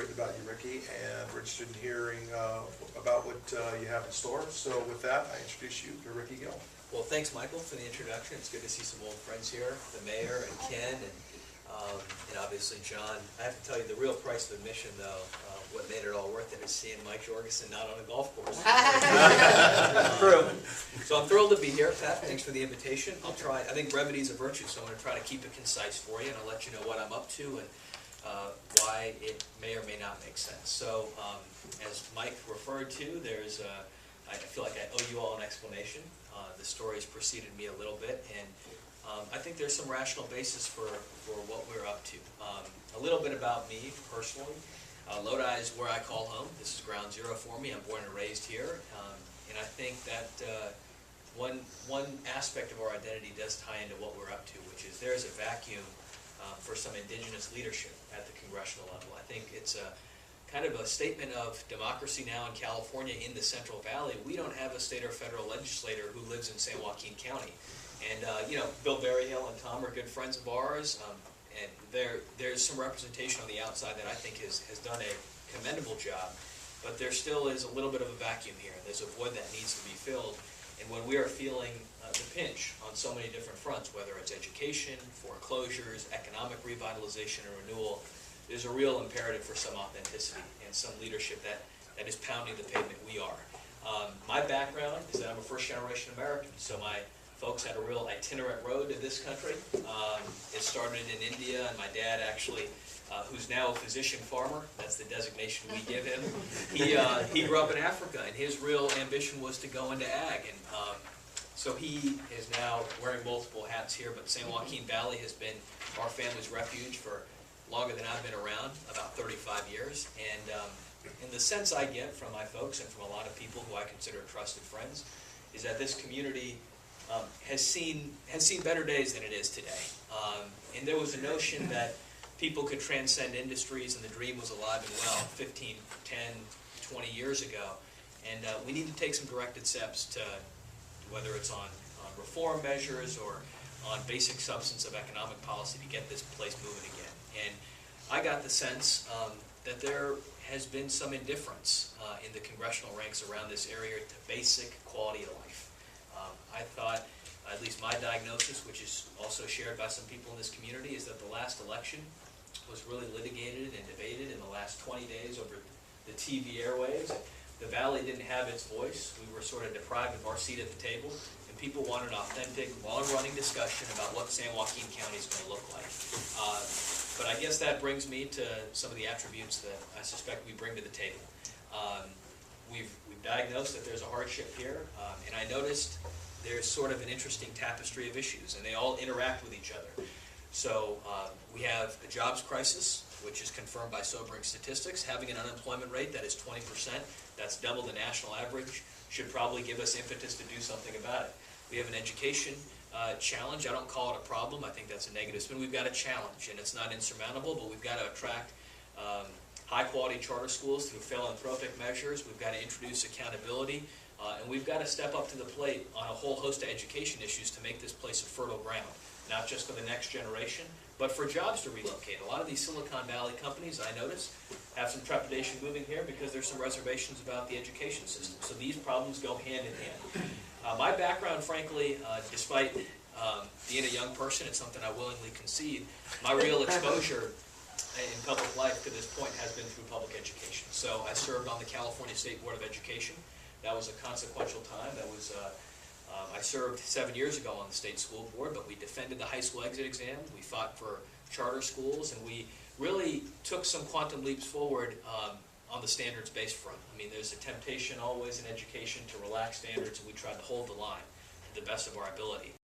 written about you, Ricky, and we're interested in hearing about what you have in store. So with that, I introduce you to Ricky Gill. Well, thanks, Michael, for the introduction. It's good to see some old friends here, the mayor and Ken, and obviously John. I have to tell you, the real price of admission, though, what made it all worth it is seeing Mike Jorgensen not on a golf course. So I'm thrilled to be here, Pat. Thanks for the invitation. I'll try. I think brevity is a virtue, so I'm going to try to keep it concise for you, and I'll let you know what I'm up to and why it may or may not make sense. So, as Mike referred to, I feel like I owe you all an explanation. The story has preceded me a little bit, and I think there's some rational basis for what we're up to. A little bit about me personally. Lodi is where I call home. This is ground zero for me. I'm born and raised here, and I think that one aspect of our identity does tie into what we're up to, which is there's a vacuum for some indigenous leadership at the congressional level. I think it's a kind of a statement of democracy now in California in the Central Valley. We don't have a state or federal legislator who lives in San Joaquin County. And, Bill Berryhill and Tom are good friends of ours. And there's some representation on the outside that I think has done a commendable job. But there still is a little bit of a vacuum here. There's a void that needs to be filled. And when we are feeling the pinch on so many different fronts, whether it's education, foreclosures, economic revitalization, and renewal, there's a real imperative for some authenticity and some leadership that is pounding the pavement we are. My background is that I'm a first-generation American, so my folks had a real itinerant road to this country. It started in India, and my dad actually, who's now a physician farmer, that's the designation we give him, he grew up in Africa, and his real ambition was to go into ag. And so he is now wearing multiple hats here, but San Joaquin Valley has been our family's refuge for longer than I've been around, about 35 years. And the sense I get from my folks and from a lot of people who I consider trusted friends is that this community has seen better days than it is today. And there was a notion that people could transcend industries and the dream was alive and well 15, 10, 20 years ago. And we need to take some directed steps to, whether it's on reform measures or on basic substance of economic policy, to get this place moving again. And I got the sense that there has been some indifference in the congressional ranks around this area to basic quality of life. I thought, at least my diagnosis, which is also shared by some people in this community, is that the last election was really litigated and debated in the last 20 days over the TV airwaves. The Valley didn't have its voice. We were sort of deprived of our seat at the table, and people wanted an authentic, long-running discussion about what San Joaquin County is going to look like. But I guess that brings me to some of the attributes that I suspect we bring to the table. We've diagnosed that there's a hardship here, and I noticed there's sort of an interesting tapestry of issues, and they all interact with each other. So we have a jobs crisis, which is confirmed by sobering statistics. Having an unemployment rate that is 20%, that's double the national average, should probably give us impetus to do something about it. We have an education challenge. I don't call it a problem. I think that's a negative spin. We've got a challenge, and it's not insurmountable, but we've got to attract high-quality charter schools through philanthropic measures. We've got to introduce accountability, and we've got to step up to the plate on a whole host of education issues to make this place a fertile ground, not just for the next generation, but for jobs to relocate. A lot of these Silicon Valley companies, I notice, have some trepidation moving here because there's some reservations about the education system. So these problems go hand in hand. My background, frankly, despite being a young person, it's something I willingly concede, my real exposure in public life to this point has been through public education. So I served on the California State Board of Education. That was a consequential time. I served 7 years ago on the state school board, but we defended the high school exit exam. We fought for charter schools, and we really took some quantum leaps forward on the standards-based front. I mean, there's a temptation always in education to relax standards, and we tried to hold the line to the best of our ability.